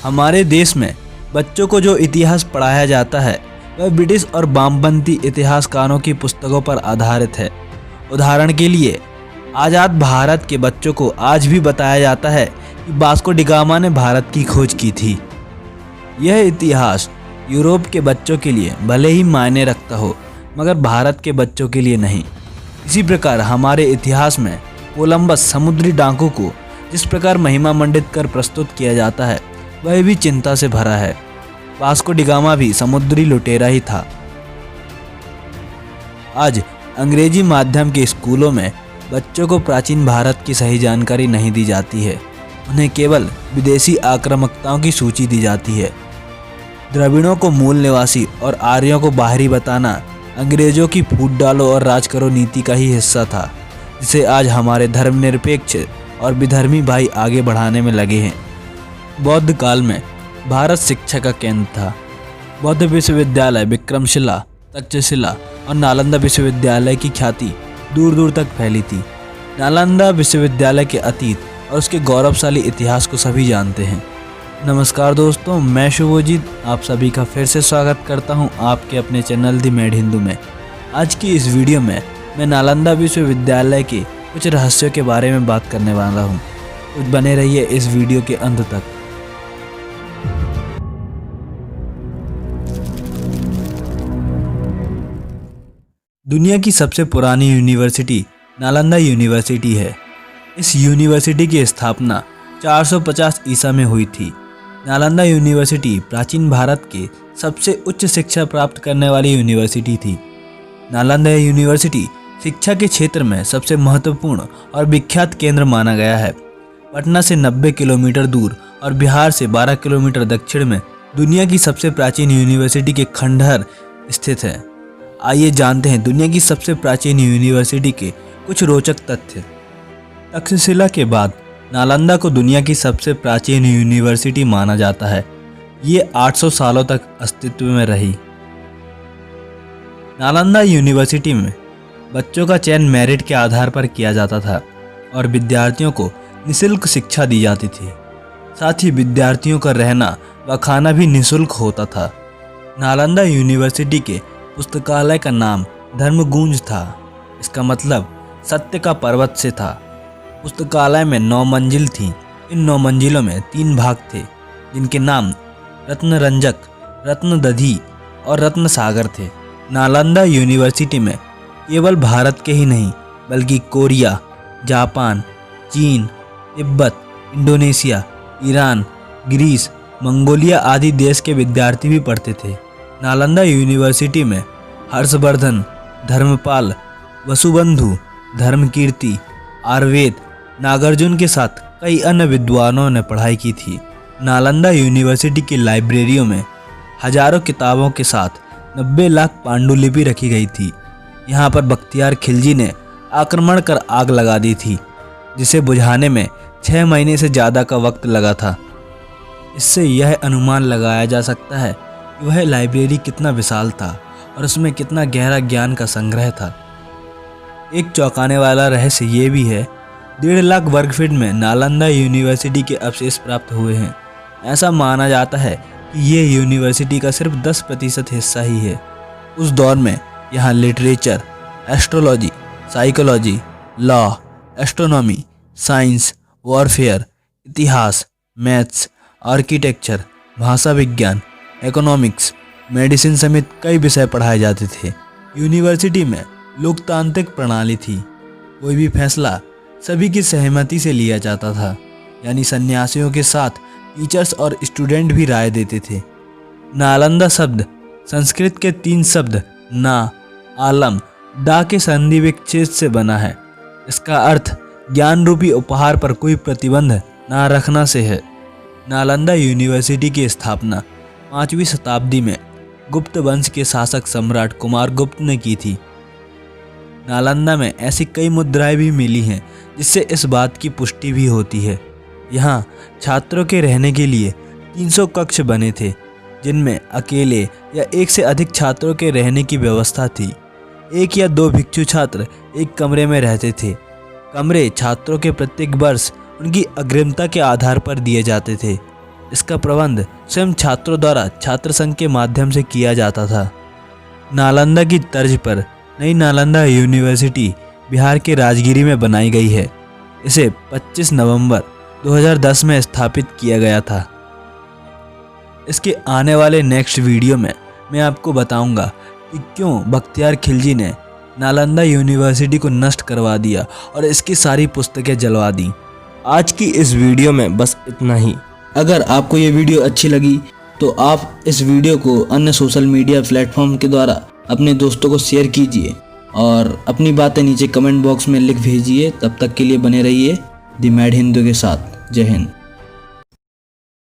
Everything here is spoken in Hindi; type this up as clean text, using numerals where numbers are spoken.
हमारे देश में बच्चों को जो इतिहास पढ़ाया जाता है वह ब्रिटिश और वामपंथी इतिहासकारों की पुस्तकों पर आधारित है। उदाहरण के लिए आज़ाद भारत के बच्चों को आज भी बताया जाता है कि वास्को डी गामा ने भारत की खोज की थी। यह इतिहास यूरोप के बच्चों के लिए भले ही मायने रखता हो मगर भारत के बच्चों के लिए नहीं। इसी प्रकार हमारे इतिहास में कोलंबस समुद्री डाकू को जिस प्रकार महिमा मंडित कर प्रस्तुत किया जाता है वह भी चिंता से भरा है। वास्को डी गामा भी समुद्री लुटेरा ही था। आज अंग्रेजी माध्यम के स्कूलों में बच्चों को प्राचीन भारत की सही जानकारी नहीं दी जाती है। उन्हें केवल विदेशी आक्रामकताओं की सूची दी जाती है। द्रविड़ों को मूल निवासी और आर्यों को बाहरी बताना अंग्रेजों की फूट डालो और राज करो नीति का ही हिस्सा था, जिसे आज हमारे धर्मनिरपेक्ष और विधर्मी भाई आगे बढ़ाने में लगे हैं। बौद्ध काल में भारत शिक्षा का केंद्र था। बौद्ध विश्वविद्यालय विक्रमशिला, तक्षशिला और नालंदा विश्वविद्यालय की ख्याति दूर दूर तक फैली थी। नालंदा विश्वविद्यालय के अतीत और उसके गौरवशाली इतिहास को सभी जानते हैं। नमस्कार दोस्तों, मैं शुभजीत आप सभी का फिर से स्वागत करता हूं आपके अपने चैनल द मेड हिंदू में। आज की इस वीडियो में मैं नालंदा विश्वविद्यालय के कुछ रहस्यों के बारे में बात करने वाला हूं। कुछ बने रहिए इस वीडियो के अंत तक। दुनिया की सबसे पुरानी यूनिवर्सिटी नालंदा यूनिवर्सिटी है। इस यूनिवर्सिटी की स्थापना 450 ईसा में हुई थी। नालंदा यूनिवर्सिटी प्राचीन भारत के सबसे उच्च शिक्षा प्राप्त करने वाली यूनिवर्सिटी थी। नालंदा यूनिवर्सिटी शिक्षा के क्षेत्र में सबसे महत्वपूर्ण और विख्यात केंद्र माना गया है। पटना से 90 किलोमीटर दूर और बिहार से 12 किलोमीटर दक्षिण में दुनिया की सबसे प्राचीन यूनिवर्सिटी के खंडहर स्थित है। आइए जानते हैं दुनिया की सबसे प्राचीन यूनिवर्सिटी के कुछ रोचक तथ्य। तक्षशिला के बाद नालंदा को दुनिया की सबसे प्राचीन यूनिवर्सिटी माना जाता है। ये 800 सालों तक अस्तित्व में रही। नालंदा यूनिवर्सिटी में बच्चों का चयन मेरिट के आधार पर किया जाता था और विद्यार्थियों को निःशुल्क शिक्षा दी जाती थी। साथ ही विद्यार्थियों का रहना व खाना भी निःशुल्क होता था। नालंदा यूनिवर्सिटी के पुस्तकालय का नाम धर्मगुंज था। इसका मतलब सत्य का पर्वत से था। पुस्तकालय में 9 मंजिल थी। इन 9 मंजिलों में 3 भाग थे जिनके नाम रत्नरंजक, रत्नदधी और रत्नसागर थे। नालंदा यूनिवर्सिटी में केवल भारत के ही नहीं बल्कि कोरिया, जापान, चीन, तिब्बत, इंडोनेशिया, ईरान, ग्रीस, मंगोलिया आदि देश के विद्यार्थी भी पढ़ते थे। नालंदा यूनिवर्सिटी में हर्षवर्धन, धर्मपाल, वसुबंधु, धर्मकीर्ति, आयुर्वेद, नागार्जुन के साथ कई अन्य विद्वानों ने पढ़ाई की थी। नालंदा यूनिवर्सिटी की लाइब्रेरियों में हजारों किताबों के साथ 90 लाख पांडुलिपि रखी गई थी। यहाँ पर बख्तियार खिलजी ने आक्रमण कर आग लगा दी थी, जिसे बुझाने में 6 महीने से ज़्यादा का वक्त लगा था। इससे यह अनुमान लगाया जा सकता है कि वह लाइब्रेरी कितना विशाल था और उसमें कितना गहरा ज्ञान का संग्रह था। एक चौंकाने वाला रहस्य ये भी है 1.5 लाख वर्ग फीट में नालंदा यूनिवर्सिटी के अवशेष प्राप्त हुए हैं। ऐसा माना जाता है कि ये यूनिवर्सिटी का सिर्फ 10% हिस्सा ही है। उस दौर में यहाँ literature, astrology, psychology, law, astronomy, science, warfare, इतिहास, मैथ्स, आर्किटेक्चर, भाषा विज्ञान, इकोनॉमिक्स, मेडिसिन समेत कई विषय पढ़ाए जाते थे। यूनिवर्सिटी में लोकतांत्रिक प्रणाली थी। कोई भी फैसला सभी की सहमति से लिया जाता था, यानी सन्यासियों के साथ टीचर्स और स्टूडेंट भी राय देते थे। नालंदा शब्द संस्कृत के 3 शब्द ना, आलम, डा के संधि विच्छेद से बना है। इसका अर्थ ज्ञान रूपी उपहार पर कोई प्रतिबंध ना रखना से है। नालंदा यूनिवर्सिटी की स्थापना 5वीं शताब्दी में गुप्त वंश के शासक सम्राट कुमार गुप्त ने की थी। नालंदा में ऐसी कई मुद्राएं भी मिली हैं जिससे इस बात की पुष्टि भी होती है। यहाँ छात्रों के रहने के लिए 300 कक्ष बने थे, जिनमें अकेले या एक से अधिक छात्रों के रहने की व्यवस्था थी। 1 या 2 भिक्षु छात्र एक कमरे में रहते थे। कमरे छात्रों के प्रत्येक वर्ष उनकी अग्रिमता के आधार पर दिए जाते थे। इसका प्रबंध स्वयं छात्रों द्वारा छात्र संघ के माध्यम से किया जाता था। नालंदा की तर्ज पर नई नालंदा यूनिवर्सिटी बिहार के राजगिरी में बनाई गई है। इसे 25 नवंबर 2010 में स्थापित किया गया था। इसके आने वाले नेक्स्ट वीडियो में मैं आपको बताऊंगा कि क्यों बख्तियार खिलजी ने नालंदा यूनिवर्सिटी को नष्ट करवा दिया और इसकी सारी पुस्तकें जलवा दी। आज की इस वीडियो में बस इतना ही। अगर आपको ये वीडियो अच्छी लगी तो आप इस वीडियो को अन्य सोशल मीडिया प्लेटफॉर्म के द्वारा अपने दोस्तों को शेयर कीजिए और अपनी बातें नीचे कमेंट बॉक्स में लिख भेजिए। तब तक के लिए बने रहिए द मैड हिंदू के साथ। जय हिंद।